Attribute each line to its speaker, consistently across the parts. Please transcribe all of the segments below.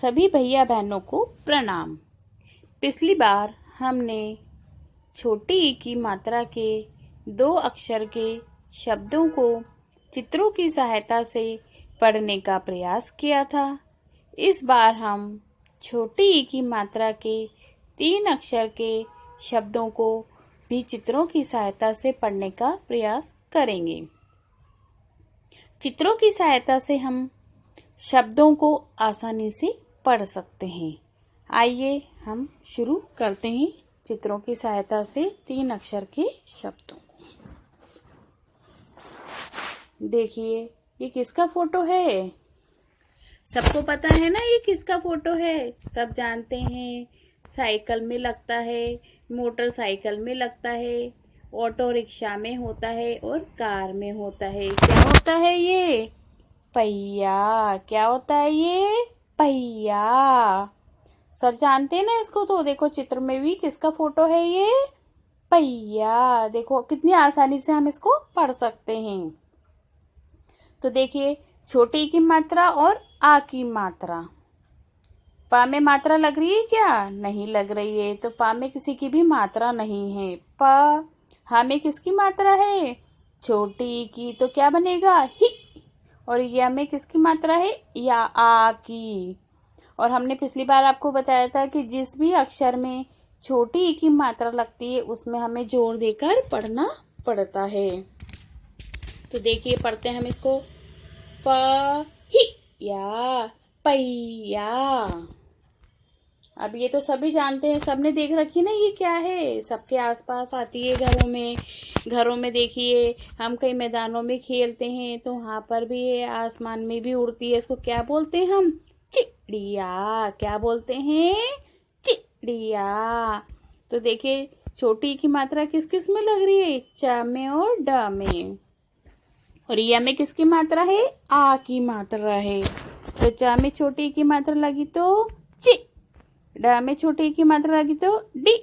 Speaker 1: सभी भैया बहनों को प्रणाम। पिछली बार हमने छोटी ई की मात्रा के 2 अक्षर के शब्दों को चित्रों की सहायता से पढ़ने का प्रयास किया था। इस बार हम छोटी ई की मात्रा के 3 अक्षर के शब्दों को भी चित्रों की सहायता से पढ़ने का प्रयास करेंगे। चित्रों की सहायता से हम शब्दों को आसानी से पढ़ सकते हैं। आइए हम शुरू करते हैं चित्रों की सहायता से 3 अक्षर के शब्दों को। देखिए ये किसका फोटो है? सबको पता है ना ये किसका फोटो है? सब जानते हैं। साइकिल में लगता है, मोटरसाइकिल में लगता है, ऑटो रिक्शा में होता है और कार में होता है। क्या होता है ये? पहिया। क्या होता है ये? पहिया। सब जानते हैं ना इसको। तो देखो चित्र में भी किसका फोटो है ये? पहिया। देखो कितनी आसानी से हम इसको पढ़ सकते हैं। तो देखिए छोटी की मात्रा और आ की मात्रा। पा में मात्रा लग रही है क्या? नहीं लग रही है। तो पा में किसी की भी मात्रा नहीं है। प। हा में किसकी मात्रा है? छोटी की। तो क्या बनेगा? ही। और या में किसकी मात्रा है? या आ की। और हमने पिछली बार आपको बताया था कि जिस भी अक्षर में छोटी ई की मात्रा लगती है उसमें हमें जोर देकर पढ़ना पड़ता है। तो देखिए पढ़ते हैं हम इसको। प ही या पहिया। अब ये तो सभी जानते हैं, सबने देख रखी ना ये क्या है। सबके आसपास आती है घरों में देखिए हम कई मैदानों में खेलते हैं तो वहां पर भी है, आसमान में भी उड़ती है। इसको क्या बोलते हैं हम? चिड़िया। क्या बोलते हैं? चिड़िया। तो देखिए छोटी की मात्रा किस किस में लग रही है? च में और ड में। और या में किसकी मात्रा है? आ की मात्रा है। तो च में छोटी की मात्रा लगी तो चि। ड में छोटी की मात्रा लगी तो डी।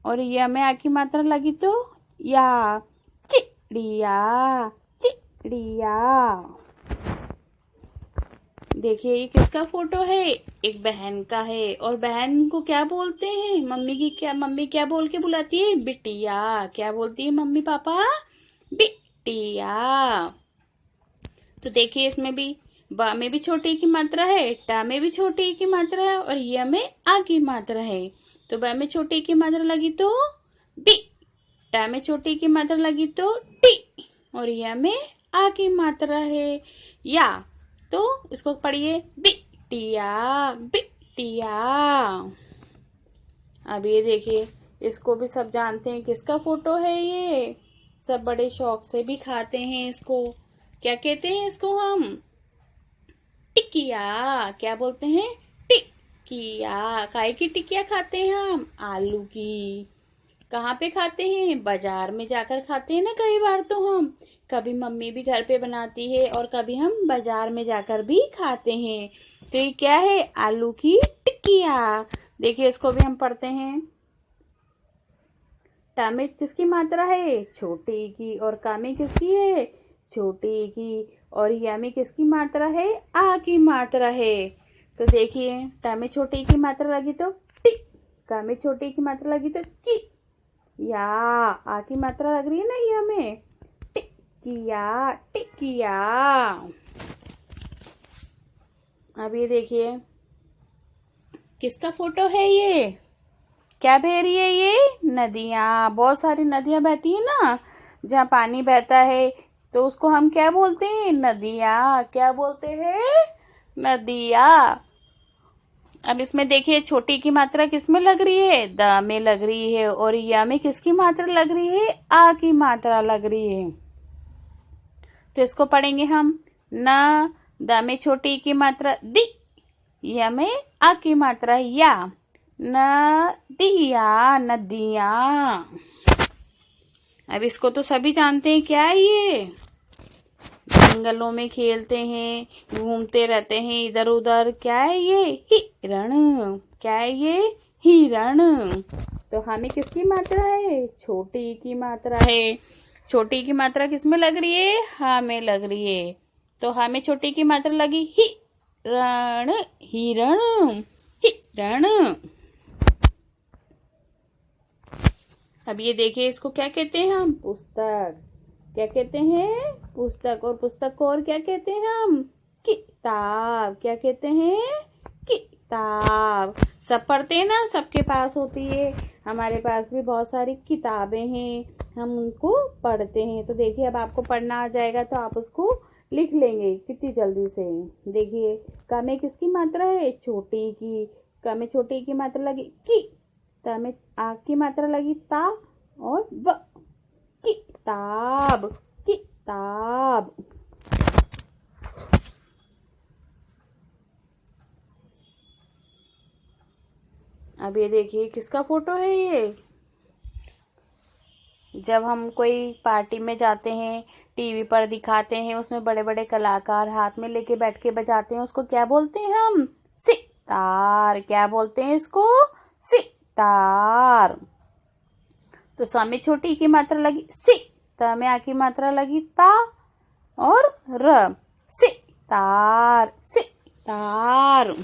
Speaker 1: और या में आ की मात्रा लगी तो या। चिड़िया। चिड़िया। देखिए ये किसका फोटो है? एक बहन का है। और बहन को क्या बोलते हैं? मम्मी क्या बोल के बुलाती है? बिटिया। क्या बोलती है मम्मी पापा? बिटिया। तो देखिए इसमें भी बा में भी छोटी की मात्रा है, टा में भी छोटी की मात्रा है और या में आ की मात्रा है। तो बा में छोटी की मात्रा लगी तो बी। टा में छोटी की मात्रा लगी तो टी। और या में आ की मात्रा है या। तो इसको पढ़िए बिटिया। बिटिया। अब ये देखिए इसको भी सब जानते हैं किसका फोटो है ये। सब बड़े शौक से भी खाते हैं इसको। क्या कहते हैं इसको हम? टिकिया। क्या बोलते हैं? टिकिया। काय की टिकिया खाते हैं हम? आलू की। कहाँ पे खाते हैं? बाजार में जाकर खाते हैं ना कई बार। तो हम कभी मम्मी भी घर पे बनाती है और कभी हम बाजार में जाकर भी खाते हैं। तो ये क्या है? आलू की टिकिया। देखिए इसको भी हम पढ़ते हैं। टा में किसकी मात्रा है? छोटी की। और का में किसकी है? छोटी की। और या में किसकी मात्रा है? आ की मात्रा है। तो देखिए टा में छोटी की मात्रा लगी तो टी। का में छोटी की मात्रा लगी तो की। या आ की मात्रा लग रही है ना या में? टिकिया। टिकिया। अब ये देखिए किसका फोटो है ये? क्या बह रही है ये? नदियाँ। बहुत सारी नदियाँ बहती है ना। जहाँ पानी बहता है तो उसको हम क्या बोलते हैं? नदियाँ। क्या बोलते हैं? नदियाँ। अब इसमें देखिए छोटी की मात्रा किस में लग रही है? द में लग रही है। और या में किसकी मात्रा लग रही है? आ की मात्रा लग रही है। तो इसको पढ़ेंगे हम। न। द में छोटी की मात्रा दी। या में आ की मात्रा या। नदिया। नदिया। अब इसको तो सभी जानते हैं। क्या है ये? जंगलों में खेलते हैं, घूमते रहते हैं इधर उधर। क्या है ये? हिरण। क्या है ये? हिरण। तो हमें किसकी मात्रा है? छोटी की मात्रा है। छोटी की मात्रा किस में लग रही है? हा में लग रही है। तो हा में छोटी की मात्रा लगी ही। रण हिरण हिरण। अब ये देखिए, इसको क्या कहते हैं हम? पुस्तक। क्या कहते हैं? पुस्तक। और पुस्तक को और क्या कहते हैं हम? किताब। क्या कहते हैं? किताब। सब पढ़ते हैं ना, सबके पास होती है। हमारे पास भी बहुत सारी किताबें हैं, हम उनको पढ़ते हैं। तो देखिए, अब आपको पढ़ना आ जाएगा तो आप उसको लिख लेंगे कितनी जल्दी से। देखिए, क में किसकी मात्रा है? छोटी की। क में छोटी की मात्रा लगी की। त में आ की मात्रा लगी ता। और ब। किताब किताब। अब ये देखिए, किसका फोटो है ये? जब हम कोई पार्टी में जाते हैं, टीवी पर दिखाते हैं, उसमें बड़े बड़े कलाकार हाथ में लेके बैठ के बजाते हैं, उसको क्या बोलते हैं हम? सितार। क्या बोलते हैं इसको? सितार। तो स में छोटी की मात्रा लगी सी, त में आ की मात्रा लगी ता, और र। सितार सितार।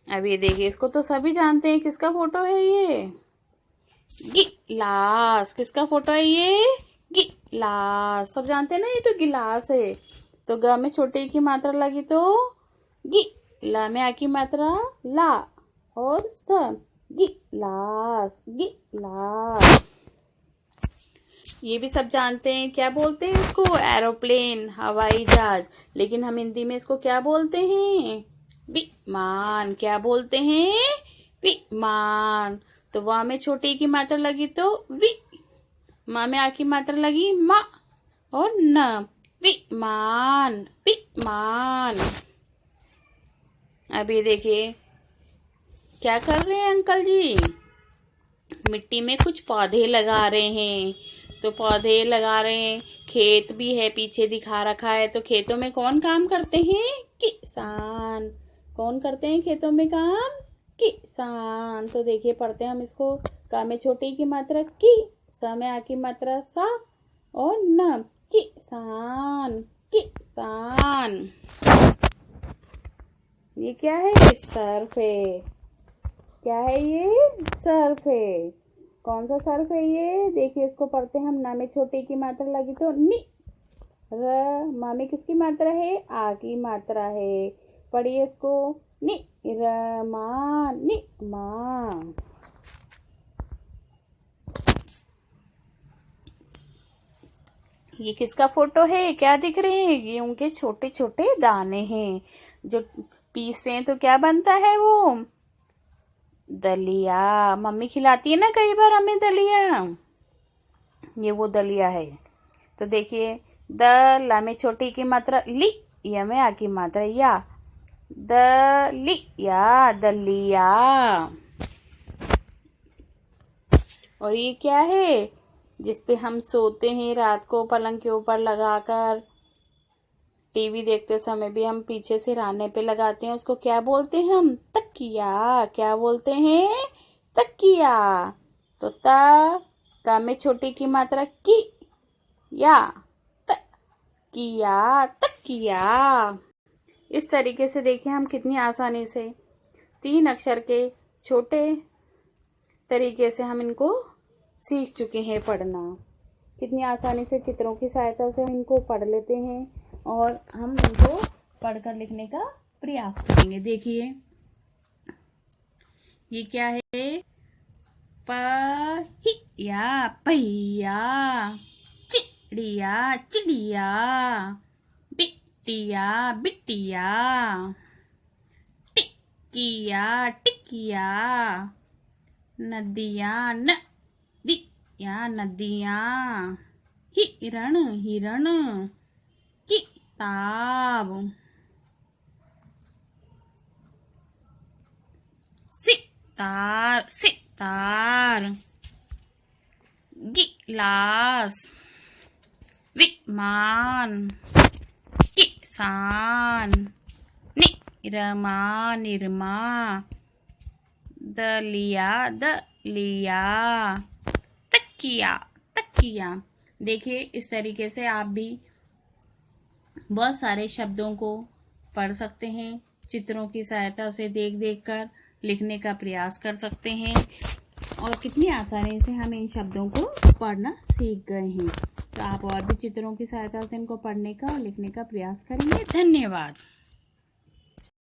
Speaker 1: अब ये देखिए, इसको तो सभी जानते हैं, किसका फोटो है ये? गिलास। किसका फोटो है ये? गिलास। सब जानते हैं ना, ये तो गिलास है। तो ग में छोटे की मात्रा लगी तो गी। ला में आ की मात्रा ला, और स। गिलास गिलास। ये भी सब जानते हैं, क्या बोलते हैं इसको? एरोप्लेन, हवाई जहाज। लेकिन हम हिंदी में इसको क्या बोलते हैं? विमान। क्या बोलते हैं? विमान। तो वाह में छोटी की मात्रा लगी तो वि। माँ में आ की मात्रा लगी मा, और न। विमान विमान। अब ये देखिए, क्या कर रहे हैं अंकल जी? मिट्टी में कुछ पौधे लगा रहे हैं। तो पौधे लगा रहे हैं, खेत भी है पीछे दिखा रखा है। तो खेतों में कौन काम करते हैं? किसान। कौन करते हैं खेतों में काम? किसान। तो देखिए, पढ़ते हैं हम इसको। का में छोटी की मात्रा की, स में आ की मात्रा सा, और न। किसान किसान। ये क्या है? सर्फ है। क्या है ये? सर्फ है। कौन सा सर्फ है ये? देखिए, इसको पढ़ते हैं हम। ना में छोटी की मात्रा लगी तो नि। र। मा में किसकी मात्रा है? आ की मात्रा है। पढ़िए इसको। नि र मा नि मा। ये किसका फोटो है? क्या दिख रहे हैं? ये उनके छोटे छोटे दाने हैं, जो पीसते हैं तो क्या बनता है वो? दलिया। मम्मी खिलाती है ना कई बार हमें दलिया। ये वो दलिया है। तो देखिए, द ला में छोटी की मात्रा ली, या में आ की मात्रा या। दलिया दलिया। और ये क्या है? जिसपे हम सोते हैं रात को पलंग के ऊपर लगाकर। टीवी देखते समय भी हम पीछे सिरहाने पे लगाते हैं, उसको क्या बोलते हैं हम? तकिया। क्या बोलते हैं? तकिया। तो का में छोटी की मात्रा की, या। तकिया तकिया। इस तरीके से देखिए, हम कितनी आसानी से 3 अक्षर के छोटे तरीके से हम इनको सीख चुके हैं पढ़ना। कितनी आसानी से चित्रों की सहायता से हम इनको पढ़ लेते हैं, और हम इनको पढ़कर लिखने का प्रयास करेंगे। देखिए, ये क्या है? पहिया पहिया। चिड़िया चिड़िया। बिटिया बिटिया। टिकिया टिकिया। नदिया नदिया नदिया। हिरण हिरण। किताब। सितार सितार। गिलास। विमान। किसान। निरमा निरमा। दलिया दलिया। तकिया तकिया। देखिए, इस तरीके से आप भी बहुत सारे शब्दों को पढ़ सकते हैं। चित्रों की सहायता से देख देख कर लिखने का प्रयास कर सकते हैं और कितनी आसानी से हम इन शब्दों को पढ़ना सीख गए हैं। तो आप और भी चित्रों की सहायता से इनको पढ़ने का और लिखने का प्रयास करेंगे। धन्यवाद।